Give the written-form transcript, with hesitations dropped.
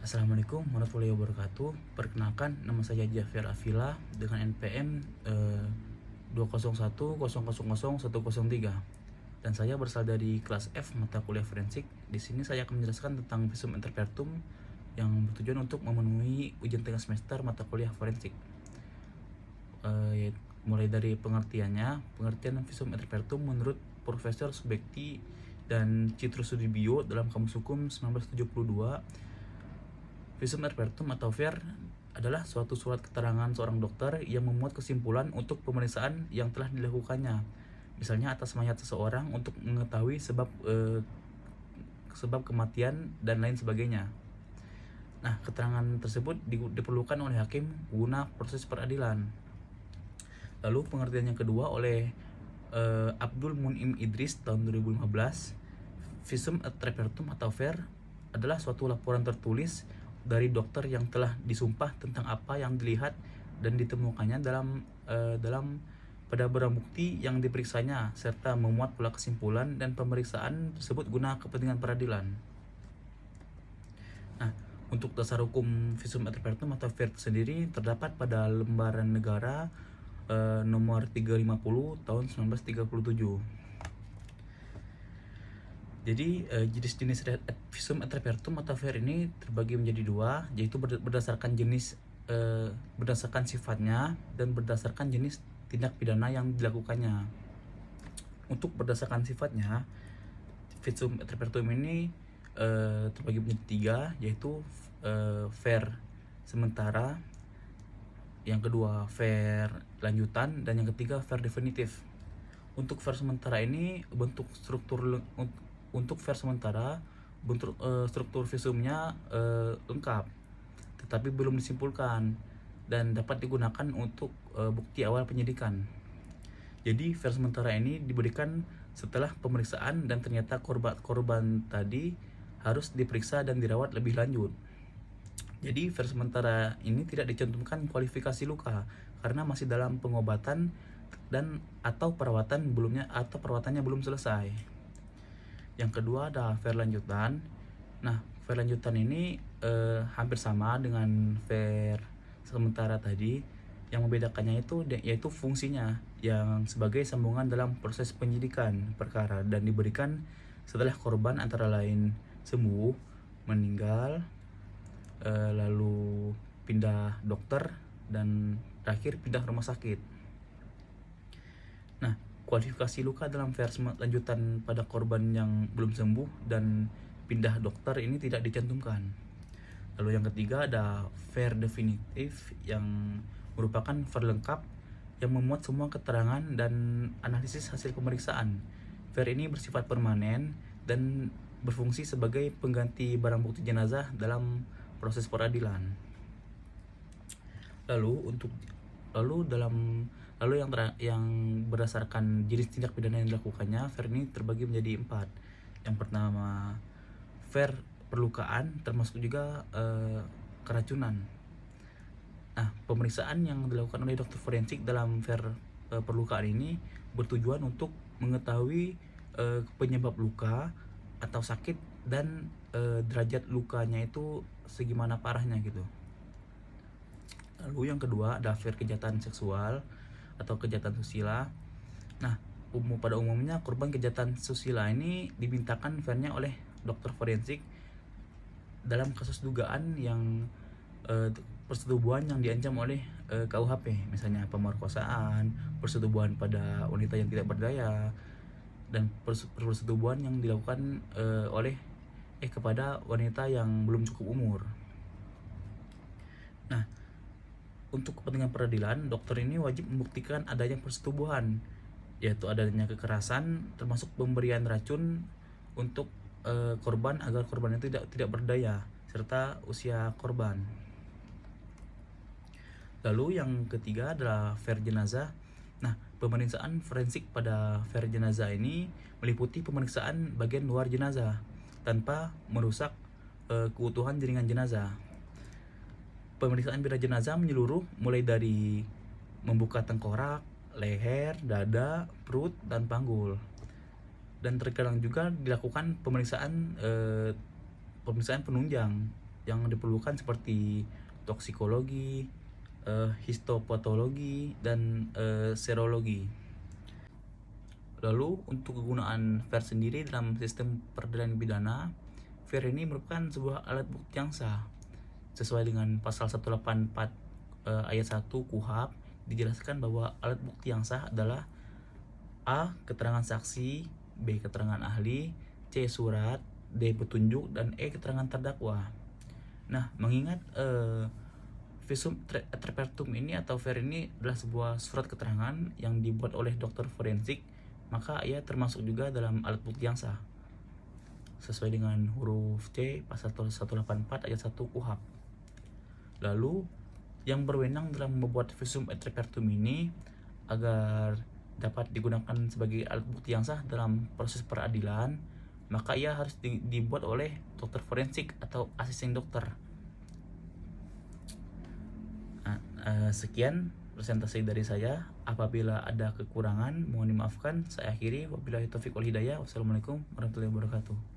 Assalamualaikum warahmatullahi wabarakatuh. Perkenalkan, nama saya Jafir Afila dengan NPM 201000103 dan saya berasal dari kelas F mata kuliah forensik. Di sini saya akan menjelaskan tentang visum et repertum yang bertujuan untuk memenuhi ujian tengah semester mata kuliah forensik. Mulai dari pengertian visum et repertum menurut Profesor Subekti dan Citrus Sudibyo dalam Kamus Hukum 1972. Visum et repertum atau VER adalah suatu surat keterangan seorang dokter yang memuat kesimpulan untuk pemeriksaan yang telah dilakukannya, misalnya atas mayat seseorang untuk mengetahui sebab kematian dan lain sebagainya. Nah, keterangan tersebut diperlukan oleh hakim guna proses peradilan. Lalu pengertian yang kedua oleh Abdul Munim Idris tahun 2015, visum et repertum atau VER adalah suatu laporan tertulis dari dokter yang telah disumpah tentang apa yang dilihat dan ditemukannya pada barang bukti yang diperiksanya, serta memuat pula kesimpulan dan pemeriksaan tersebut guna kepentingan peradilan. Nah, untuk dasar hukum visum et repertum atau VER sendiri terdapat pada lembaran negara nomor 350 tahun 1937. Jadi jenis-jenis visum et repertum atau VER ini terbagi menjadi dua, yaitu berdasarkan sifatnya dan berdasarkan jenis tindak pidana yang dilakukannya. Untuk berdasarkan sifatnya, visum et repertum ini terbagi menjadi tiga, yaitu VER sementara, yang kedua VER lanjutan, dan yang ketiga VER definitif. Untuk VER sementara ini untuk VER sementara struktur visumnya lengkap tetapi belum disimpulkan dan dapat digunakan untuk bukti awal penyidikan. Jadi VER sementara ini diberikan setelah pemeriksaan dan ternyata korban tadi harus diperiksa dan dirawat lebih lanjut. Jadi VER sementara ini tidak dicantumkan kualifikasi luka karena masih dalam pengobatan dan atau perawatannya belum selesai. Yang kedua ada VER lanjutan. Nah, VER lanjutan ini hampir sama dengan VER sementara tadi. Yang membedakannya yaitu fungsinya yang sebagai sambungan dalam proses penyidikan perkara dan diberikan setelah korban antara lain sembuh, meninggal, lalu pindah dokter, dan terakhir pindah rumah sakit. Nah, kualifikasi luka dalam VER lanjutan pada korban yang belum sembuh dan pindah dokter ini tidak dicantumkan. Lalu yang ketiga ada VER definitif yang merupakan VER lengkap yang memuat semua keterangan dan analisis hasil pemeriksaan. VER ini bersifat permanen dan berfungsi sebagai pengganti barang bukti jenazah dalam proses peradilan. Yang berdasarkan jenis tindak pidana yang dilakukannya, VER ini terbagi menjadi 4. Yang pertama VER perlukaan, termasuk juga keracunan. Nah, pemeriksaan yang dilakukan oleh dokter forensik dalam VER perlukaan ini bertujuan untuk mengetahui penyebab luka atau sakit dan derajat lukanya itu segimana parahnya gitu. Lalu yang kedua ada VER kejahatan seksual atau kejahatan susila. Nah, pada umumnya korban kejahatan susila ini dimintakan VER-nya oleh dokter forensik dalam kasus dugaan yang persetubuhan yang diancam oleh KUHP, misalnya pemerkosaan, persetubuhan pada wanita yang tidak berdaya, dan persetubuhan yang dilakukan kepada wanita yang belum cukup umur. Nah, untuk kepentingan peradilan, dokter ini wajib membuktikan adanya persetubuhan, yaitu adanya kekerasan, termasuk pemberian racun untuk korban agar korban itu tidak berdaya, serta usia korban. Lalu yang ketiga adalah VER jenazah. Nah, pemeriksaan forensik pada VER jenazah ini meliputi pemeriksaan bagian luar jenazah tanpa merusak keutuhan jaringan jenazah. Pemeriksaan bidang jenazah menyeluruh mulai dari membuka tengkorak, leher, dada, perut, dan panggul. Dan terkadang juga dilakukan pemeriksaan penunjang yang diperlukan seperti toksikologi, histopatologi, dan serologi. Lalu untuk kegunaan VAR sendiri dalam sistem peradilan pidana, VAR ini merupakan sebuah alat bukti yang sah. Sesuai dengan pasal 184 ayat 1 KUHP dijelaskan bahwa alat bukti yang sah adalah A. Keterangan saksi, B. Keterangan ahli, C. Surat, D. Petunjuk, dan E. Keterangan terdakwa. Nah, mengingat visum et repertum ini atau VAR ini adalah sebuah surat keterangan yang dibuat oleh dokter forensik, maka ia termasuk juga dalam alat bukti yang sah sesuai dengan huruf C pasal 184 ayat 1 KUHP. Lalu yang berwenang dalam membuat visum et repertum ini agar dapat digunakan sebagai alat bukti yang sah dalam proses peradilan, maka ia harus dibuat oleh dokter forensik atau asisten dokter. Sekian presentasi dari saya. Apabila ada kekurangan mohon dimaafkan. Saya akhiri. Wabillahi taufiq wal hidayah. Wassalamualaikum warahmatullahi wabarakatuh.